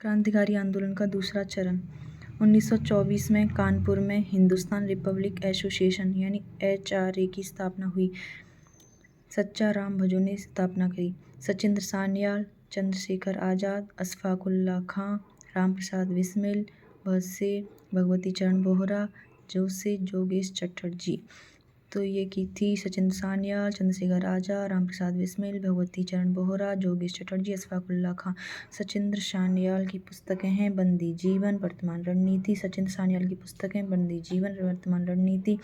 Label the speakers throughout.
Speaker 1: क्रांतिकारी आंदोलन का दूसरा चरण 1924 में कानपुर में हिंदुस्तान रिपब्लिक एसोसिएशन यानी HRA की स्थापना हुई। सच्चा राम भजो ने स्थापना करी। सचिंद्र सान्याल, चंद्रशेखर आज़ाद, अशफाक उल्लाह खां, रामप्रसाद बिस्मिल, भगत से भगवती चरण बोहरा, जोसे जोगेश चटर्जी। तो ये की थी सचिंद्र सान्याल, चंद्रशेखर आज़ाद, रामप्रसाद बिस्मिल, भगवती चरण बोहरा, जोगेश चटर्जी, अशफाक उल्लाह खां। सचिंद्र सान्याल की पुस्तकें हैं बंदी जीवन, वर्तमान रणनीति। सचिंद्र सान्याल की पुस्तकें बंदी जीवन, वर्तमान रणनीति।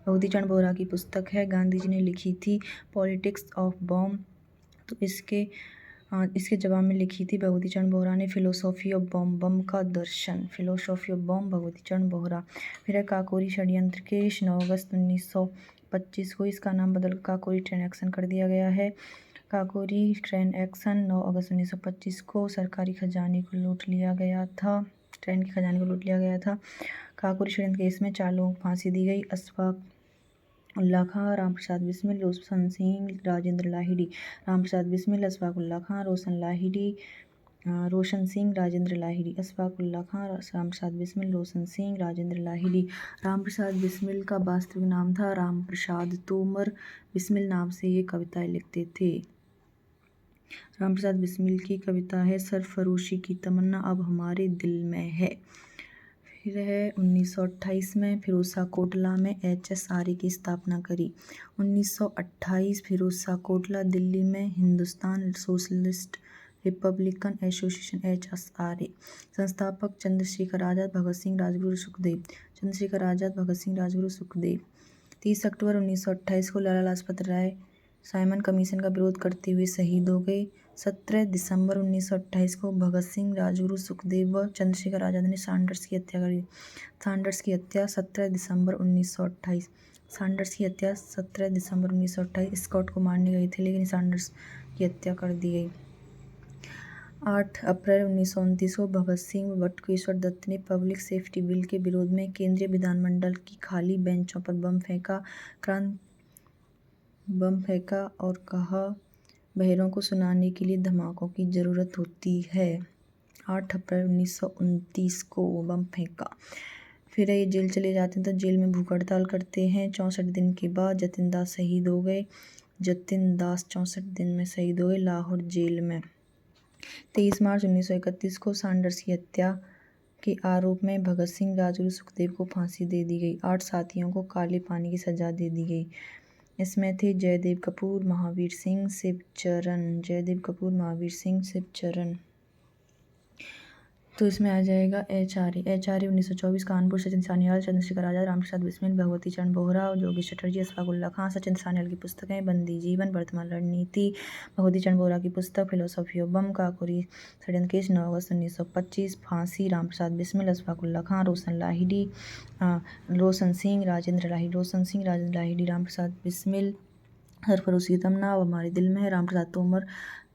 Speaker 1: भगवती चरण बोहरा की पुस्तक है गांधी जी ने लिखी थी पॉलिटिक्स ऑफ बॉम्ब। तो इसके जवाब में लिखी थी भगवती चरण बोहरा ने फिलोसॉफी ऑफ बॉम्ब, बम का दर्शन, फिलोसॉफी ऑफ बॉम्ब, भगवती चरण बोहरा। फिर है काकोरी षड्यंत्र केस 9 अगस्त 1925 को इसका नाम बदल काकोरी ट्रेन एक्शन कर दिया गया है। काकोरी ट्रेन एक्शन 9 अगस्त 1925 को सरकारी खजाने को लूट लिया गया था। ट्रेन के खजाने को लूट लिया गया था। काकोरी षड्यंत्र केस में 4 लोगों को फांसी दी गई। अशफाक उल्लाह खां, रामप्रसाद बिस्मिल, रोशन सिंह, राजेंद्र लाहिड़ी। रामप्रसाद बिस्मिल, अशफाक उल्लाह खां, रोशन सिंह, राजेंद्र लाहिड़ी। अशफाक उल्लाह खां, रामप्रसाद बिस्मिल, रोशन सिंह, राजेंद्र लाहिड़ी। रामप्रसाद बिस्मिल का वास्तविक नाम था रामप्रसाद तोमर। बिस्मिल नाम से ये कविताएं लिखते थे। रामप्रसाद बिस्मिल की कविता है सरफरोशी की तमन्ना अब हमारे दिल में है। फिर है 1928 में फिरोज कोटला में HSRA की स्थापना करी। 1928 फिरोज कोटला दिल्ली में Hindustan socialist Republican association HSRA। संस्थापक चंद्रशेखर आज़ाद, भगत सिंह, राजगुरु, सुखदेव। चंद्रशेखर आज़ाद, भगत सिंह, राजगुरु, सुखदेव। 30 अक्टूबर 1928 को लाला लाजपत राय साइमन कमीशन का विरोध करते हुए शहीद हो गए। 17 दिसंबर 1928 को भगत सिंह, राजगुरु, सुखदेव व चंद्रशेखर आज़ाद ने सैंडर्स की हत्या करी। सैंडर्स की हत्या 17 दिसंबर 1928। सैंडर्स की हत्या 17 दिसंबर 1928। स्कॉट को मारने गए थे लेकिन सैंडर्स की हत्या कर दी गई। 8 अप्रैल 1929 को भगत सिंह व बटुकेश्वर दत्त ने पब्लिक सेफ्टी बिल के विरोध में केंद्रीय विधानमंडल की खाली बेंचों पर बम फेंका और कहा बहरों को सुनाने के लिए धमाकों की ज़रूरत होती है। 8 अप्रैल 1929 को बम फेंका। फिर ये जेल चले जाते हैं तो जेल में भूख हड़ताल करते हैं। 64 दिन के बाद जतिन दास शहीद हो गए। जतिन दास 64 दिन में शहीद हो गए लाहौर जेल में। 23 मार्च 1931 को सैंडर्स की हत्या के आरोप में भगत सिंह, राजगुरु, सुखदेव को फांसी दे दी गई। 8 साथियों को काले पानी की सजा दे दी गई। इसमें थे जयदेव कपूर, महावीर सिंह, शिवचरण। जयदेव कपूर, महावीर सिंह, शिवचरण। तो इसमें आ जाएगा HRA। 1924 कानपुर। सचिंद्र सान्याल, चंद्रशेखर आज़ाद, रामप्रसाद बिस्मिल, भगवती चरण बोहरा, जोगेश चटर्जी, अशफाक उल्लाह खां। सचिंद्र सान्याल की पुस्तकें बंदी जीवन, वर्तमान रणनीति। भगवती चरण बोहरा की पुस्तक फिलोसॉफी ऑफ बम। काकोरी षड्यंत्र केस 9 अगस्त 1925। फांसी रामप्रसाद बिस्मिल, अशफाक उल्लाह खां, रोशन सिंह, राजेंद्र लाहिड़ी। रामप्रसाद बिस्मिल सरफरोशी की तमन्ना अब हमारे दिल में है। रामप्रसाद तोमर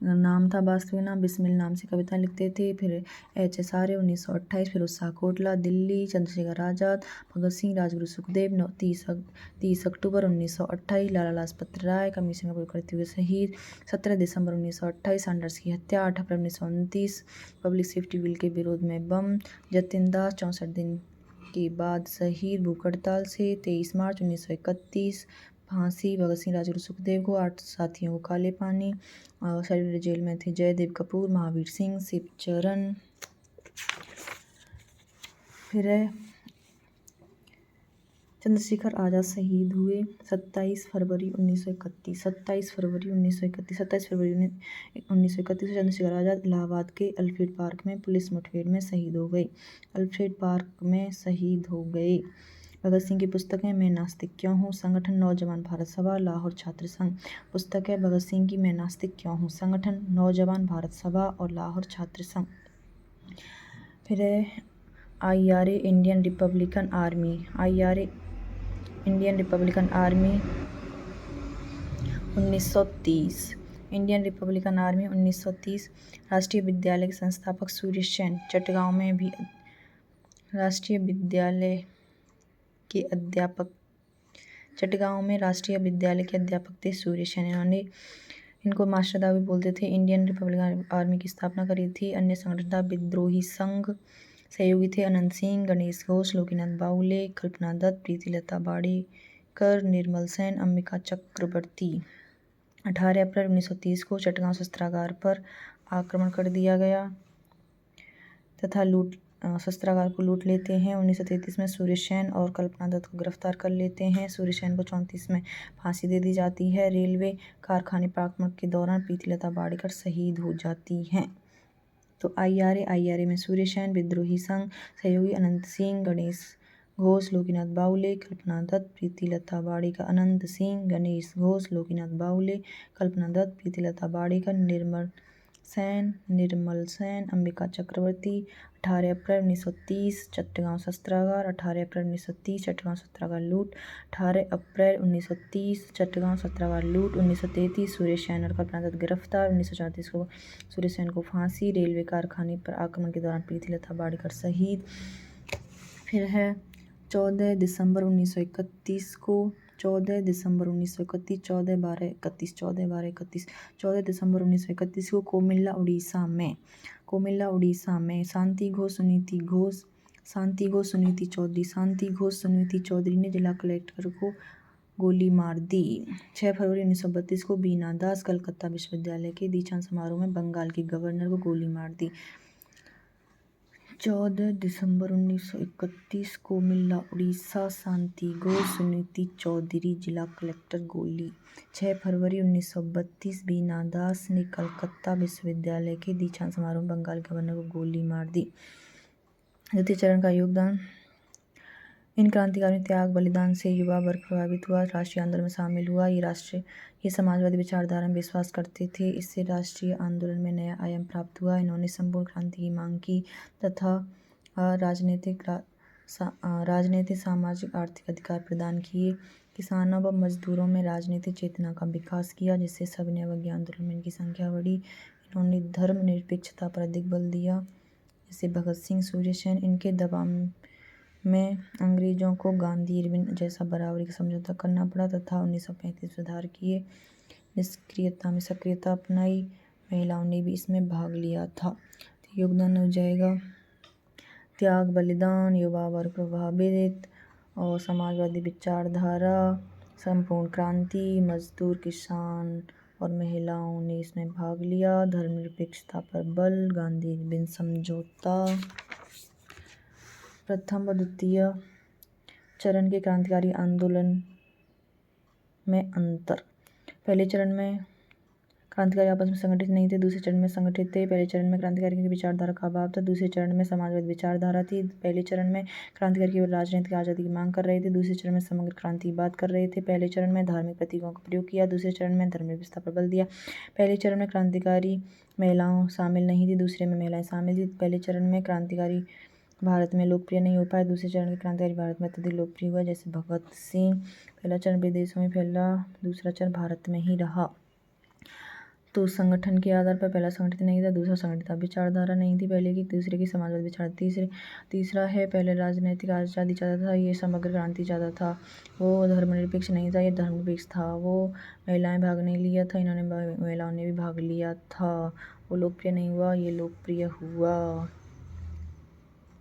Speaker 1: नाम था, वास्तविक नाम। बिस्मिल नाम से कविता लिखते थे। फिर HSRA 1928 फिरोज कोटला दिल्ली, चंद्रशेखर आज़ाद, भगत सिंह, राजगुरु, सुखदेव। 30 अक्टूबर 1928 लाला लाजपत राय कमीशन का विरोध करते हुए शहीद। 17 दिसंबर 1928 सैंडर्स की हत्या। 8 अप्रैल 1929 पब्लिक सेफ्टी बिल के विरोध में बम। जतिन दास 64 दिन के बाद शहीद भूख हड़ताल से। 23 मार्च 1931 फांसी भगत सिंह, राजगुरु, सुखदेव को। 8 साथियों को काले पानी। और जेल में थे जयदेव कपूर, महावीर सिंह, शिवचरण। फिर चंद्रशेखर आज़ाद शहीद हुए 27 फरवरी 1931 को चंद्रशेखर आज़ाद इलाहाबाद के अल्फ्रेड पार्क में पुलिस मुठभेड़ में शहीद हो गए। अल्फ्रेड पार्क में शहीद हो गए। भगत सिंह की पुस्तक है मैं नास्तिक क्यों हूँ। संगठन नौजवान भारत सभा, लाहौर छात्र संघ। पुस्तक है भगत सिंह की मैं नास्तिक क्यों हूँ। संगठन नौजवान भारत सभा और लाहौर छात्र संघ। फिर है IRA Indian Republican army. IRA Indian Republican army 1930। Indian Republican army 1930। राष्ट्रीय विद्यालय के संस्थापक सूर्य सेन चटगांव में भी राष्ट्रीय विद्यालय के अध्यापक। चटगांव में राष्ट्रीय विद्यालय के अध्यापक थे सूर्य सेन। इन्होंने इनको मास्टर भी बोलते थे। इंडियन रिपब्लिकन आर्मी की स्थापना करी थी। अन्य संगठन था विद्रोही संघ। सहयोगी थे अनंत सिंह, गणेश घोष, लोकीनाथ बाउले, कल्पना दत्त, प्रीतिलता वाडेकर, निर्मल सेन, अंबिका चक्रवर्ती। 18 अप्रैल 1930 को चटगांव शस्त्रागार पर आक्रमण कर दिया गया तथा शस्त्रागार को लूट लेते हैं। 1933 में सूर्य सेन और कल्पना दत्त को गिरफ्तार कर लेते हैं। सूर्य सेन को 34 में फांसी दे दी जाती है। रेलवे कारखाने पर आक्रमण के दौरान प्रीतिलता वाडेकर शहीद हो जाती हैं। तो IRA में सूर्य सेन, विद्रोही संघ, सहयोगी अनंत सिंह, गणेश घोष, लोकीनाथ बाउले, कल्पना दत्त, प्रीतिलता वाडेकर। अनंत सिंह, गणेश घोष, लोकीनाथ बाउले, कल्पना दत्त, प्रीतिलता वाडेकर, निर्मल सेन, अंबिका चक्रवर्ती। 18 अप्रैल 1930 चट्टगांव शस्त्रागार। 18 अप्रैल 1930 चट्टगांव शस्त्रागार लूट। 18 अप्रैल 1930 चट्टगांव शस्त्रागार लूट। 1933 सूर्य सेन और कल्पना दत्त गिरफ्तार। 1934 को सूर्य सेन को फांसी। रेलवे कारखाने पर आक्रमण के दौरान प्रीतिलता वाडेकर शहीद। फिर है 14 दिसंबर 1931 को 14 दिसंबर 1931 14 दिसंबर 1931 को कोमिल्ला उड़ीसा में शांति घोष सुनीति चौधरी ने जिला कलेक्टर को गोली मार दी। 6 फरवरी 1932 को बीना दास कलकत्ता विश्वविद्यालय के दीक्षांत समारोह में बंगाल के गवर्नर को गोली मार दी। 14 दिसंबर 1931 को कोमिल्ला उड़ीसा शांति घोष सुनीति चौधरी जिला कलेक्टर गोली। 6 फरवरी 1932 बीना दास ने कलकत्ता विश्वविद्यालय के दीक्षांत समारोह में बंगाल गवर्नर को गोली मार दी। द्वितीय चरण का योगदान। इन क्रांतिकारियों त्याग बलिदान से युवा वर्ग प्रभावित हुआ, राष्ट्रीय आंदोलन में शामिल हुआ। ये समाजवादी विचारधारा में विश्वास करते थे। इससे राष्ट्रीय आंदोलन में नया आयाम प्राप्त हुआ। इन्होंने संपूर्ण क्रांति की मांग की तथा राजनीतिक, सामाजिक, आर्थिक अधिकार प्रदान किए। किसानों व मजदूरों में राजनीतिक चेतना का विकास किया, जिससे सविनय अवज्ञा आंदोलन में इनकी संख्या बढ़ी। इन्होंने धर्मनिरपेक्षता पर अधिक बल दिया, जैसे भगत सिंह, सूर्य सेन। इनके दबाव में अंग्रेजों को गांधी इरविन जैसा बराबरी का समझौता करना पड़ा तथा 1935 सुधार किए। निष्क्रियता में सक्रियता अपनाई। महिलाओं ने भी इसमें भाग लिया था। तो योगदान हो जाएगा त्याग बलिदान, युवा वर्ग प्रभावित और समाजवादी विचारधारा, संपूर्ण क्रांति, मजदूर, किसान और महिलाओं ने इसमें भाग लिया। धर्मनिरपेक्षता पर बल, गांधी इरविन समझौता। प्रथम व द्वितीय चरण के क्रांतिकारी आंदोलन में अंतर। पहले चरण में क्रांतिकारी आपस में संगठित नहीं थे, दूसरे चरण में संगठित थे। पहले चरण में क्रांतिकारी की विचारधारा का अभाव था, दूसरे चरण में समाजवादी विचारधारा थी। पहले चरण में क्रांतिकारी केवल राजनीतिक आज़ादी की मांग कर रहे थे, दूसरे चरण में समग्र क्रांति की बात कर रहे थे। पहले चरण में धार्मिक प्रतीकों का प्रयोग किया, दूसरे चरण में धर्मनिरपेक्षता पर बल दिया। पहले चरण में क्रांतिकारी महिलाओं शामिल नहीं थी, दूसरे में महिलाएं शामिल थी। पहले चरण में क्रांतिकारी भारत में लोकप्रिय नहीं हो पाए, दूसरे चरण के क्रांतिकारी भारत में अत्यधिक लोकप्रिय हुआ, जैसे भगत सिंह। पहला चरण विदेशों में फैला, दूसरा चरण भारत में ही रहा। तो संगठन के आधार पर पहला संगठित नहीं था, दूसरा संगठित विचारधारा नहीं थी पहले की, दूसरे की समाजवादी विचार। तीसरा है पहले राजनीतिक आज़ादी चाहता था, ये समग्र क्रांति चाहता था। वो धर्मनिरपेक्ष नहीं था, ये धर्मनिरपेक्ष था। वो महिलाएं भाग नहीं लिया था, इन्होंने महिलाओं ने भी भाग लिया था। वो लोकप्रिय नहीं हुआ, ये लोकप्रिय हुआ।